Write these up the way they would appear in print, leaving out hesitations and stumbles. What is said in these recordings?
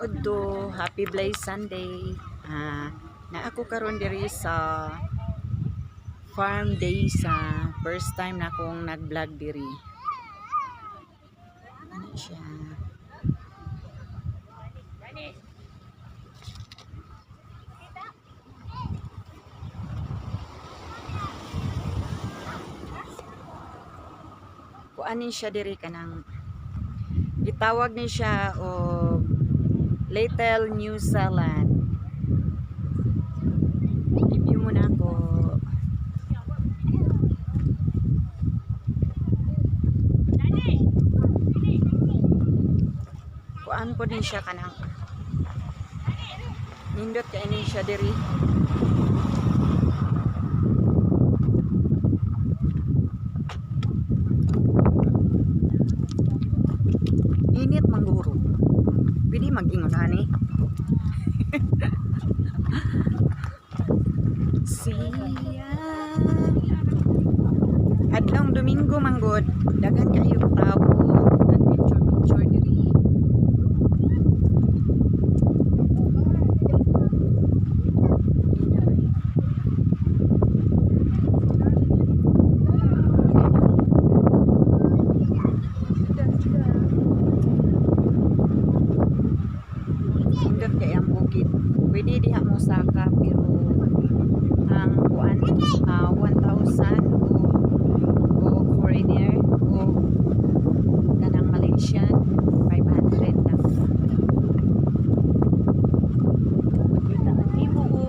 Udto, happy Blaze Sunday. Na ako karon diri sa farm day sa first time na akong nag-vlog diri. Ano siya? Kuanin siya diri kanang gitawag ni siya og Little New Zealand. Review muna ako. Kuan po din siya kanang nindot kay ni siya diri. Init mangguro. Pwede mag-ingon ani. Siya. Adlong Domingo manggod, dagan kayo tao nag-picture diri. Indot kay ang bukid. Pwede diha mo saka pero ang kuan 1,000 o foreigner o kanang Malaysian 500 lang. Makita ang ibo o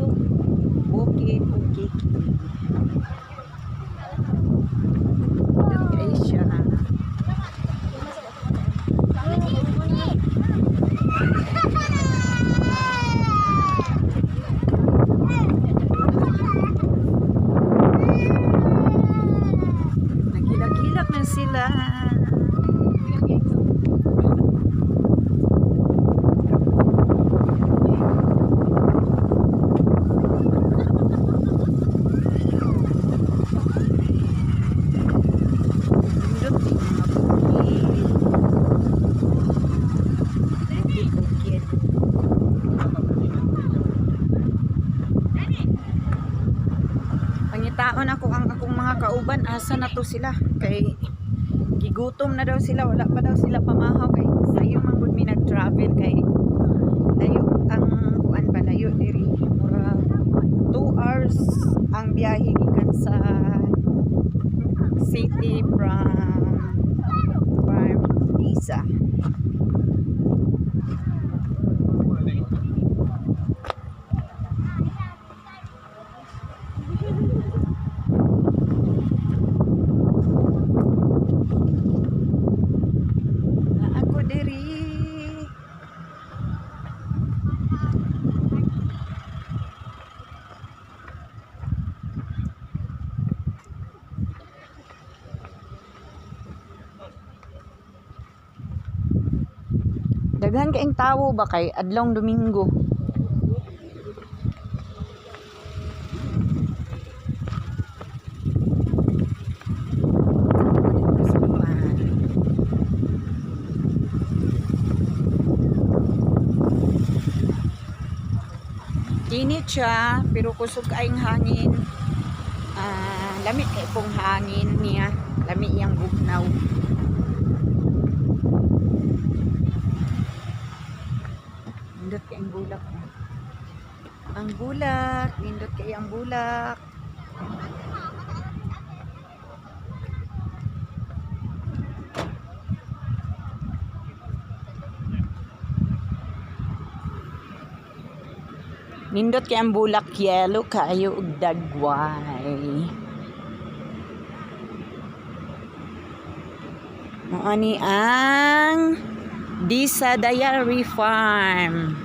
bukid bukid. Indot kay siya. Nagilak-gilak na sila. Pangitaon ako ang akong mga kauban, asa na to sila kay gigutom na daw sila, wala pa daw sila pamahaw kay sayo man gud mi nag-travel kay layo ang kuan ba layo diri mura 2 hours ang biyahe gikan sa city from farm Isa. Daghan kaing tawo ba kay adlong Domingo. Init siya pero kusog kaing hangin. Lamig kay pong hangin niya, lamig yang bugnaw. Nindot kay ang bulak. Ang bulak, nindot kay ang bulak. Nindot kay ang bulak yellow kayo ug dagway. Ani ang Disa Dairy Farm.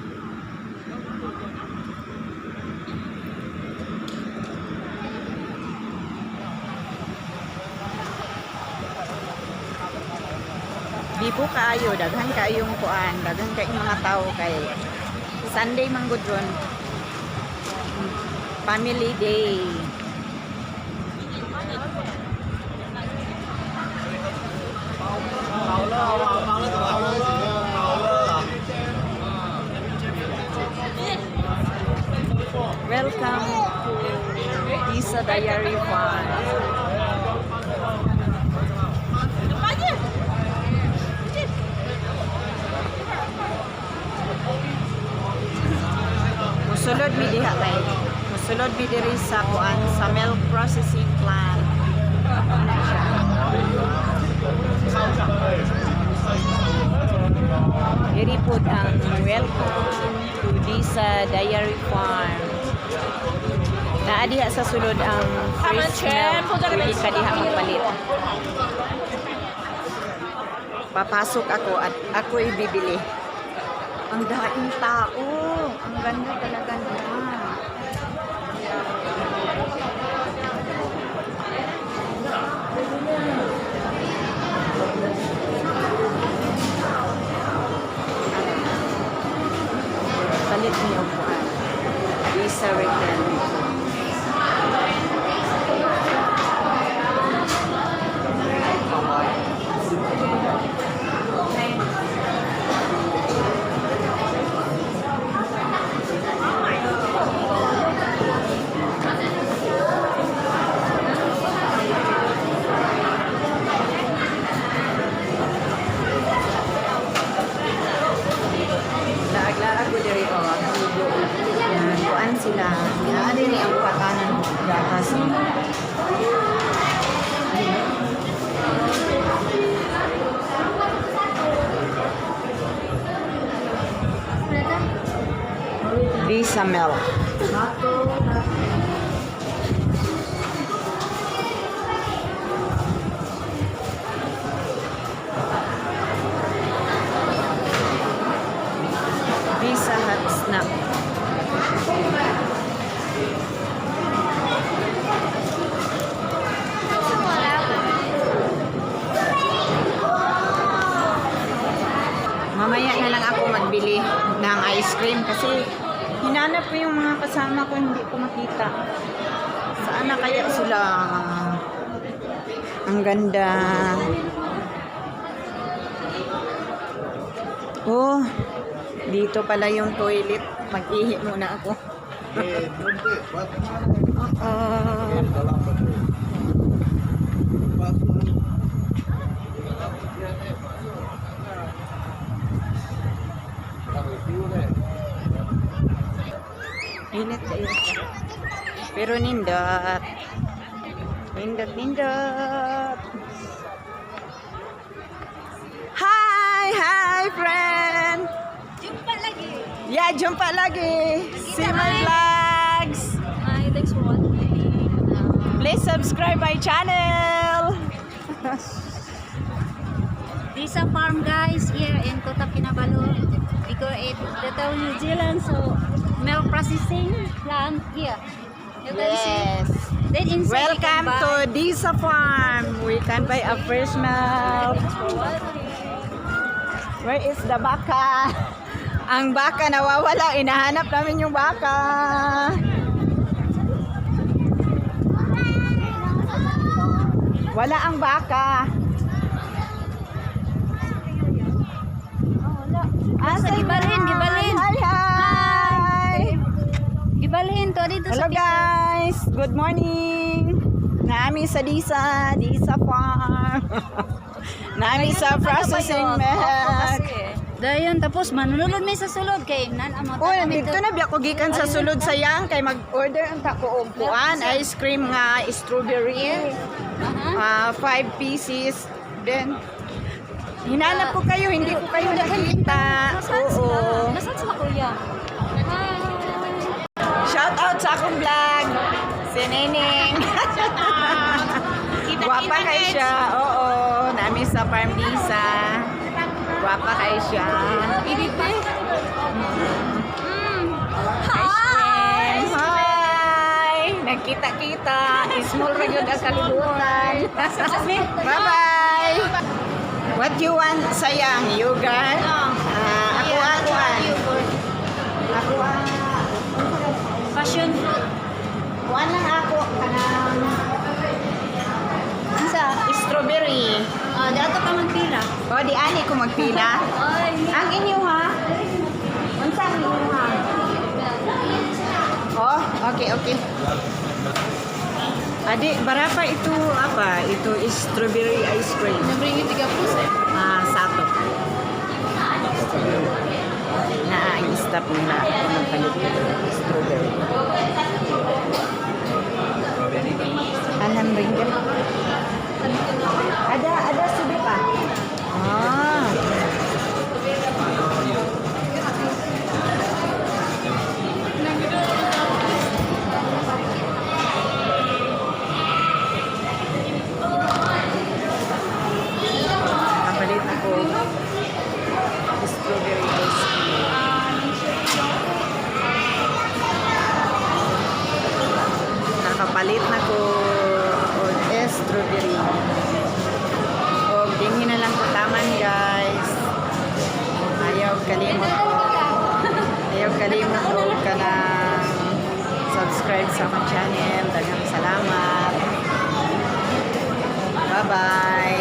Bibo kayo, daghan kayong kuan, daghan kayong mga tao kay Sunday manggod ron. Family day. welcome to Disa Diary Farm. Musulod mi diha kay. Musulod mi diri sa kuan sa milk processing plant. Ano siya? Diri pod ang welcome to Disa Diary Farm. Naa diha sa sulod ang fresh milk. Pwede ka diha magpalit. Papasok ako at ako ibibili. Ang daing tao. Ang ganda talaga nila. Palit niyo po. Disa Rican. Laag-laag ko diri o. Kuan sila. Ano ni ang pakanan gatas. Disa milk. Disa hot snack. Mamaya na lang ako magbili ng ice cream kasi hinanap ko yung mga kasama ko, hindi ko makita. Saan na kaya sila? Ang ganda. Oh, dito pala yung toilet. Mag-ihi muna ako. Init kayo. Pero nindot. Nindot. Hi, friend. Jumpa lagi. Yeah, jumpa lagi. See my vlogs. Hi, thanks for watching. Please subscribe my channel. Disa Farm guys here in Kota Kinabalu. Because it's the New Zealand, so milk processing plant here. You can Yes. see. Then inside Welcome you can to buy. Disa Farm. We can buy a fresh milk. Thanks for watching. Where is the baka? Ang baka nawawala. Inahanap namin yung baka. Wala ang baka. Asa gibalhin, gibalhin. Hi! Gibalhin to dito Hello sa guys! Good morning! Naami sa Disa Farm. Naami sa processing milk. Dayon tapos manunulod may sa sulod kay nan amo Uy, dito na biya ko gikan sa sulod sayang kay mag-order ang tako og kuan ice cream nga strawberry. 5 pieces. Then hinanap ko kayo, hindi ko kayo nakita. Oo. Nasaan sila kuya? Hi. Shout out sa akong vlog. Si Neneng. Guwapa kay siya. Oo, namin sa Farm Disa. Guwapa kay siya. Ibig ba? Hi! Hi! Nagkita-kita. Small ra yun ang kalibutan. Bye-bye! What you want, sayang? Yogurt? Ako. Passion fruit. Kuan lang ako. Kanang Ansa? strawberry. Dato ka magpila. O, di ani ko magpila. Ay, Ang inyo ha? Unsa ang inyo ha? Oh, okay. Okay. Adik, berapa itu apa? Itu strawberry ice cream. Nabringi 30. Ah, satu. Nah, ang stop nila ako ng palit strawberry. 6 ringgit. Ada sudah pa. Ah. Kapalit ako strawberry ice cream. Nakapalit na ko og strawberry. O dinhi na lang ko taman guys. Ayaw kalimot ko. Ayaw kalimot ko ka na subscribe sa akong channel. Daghang salamat. Bye-bye.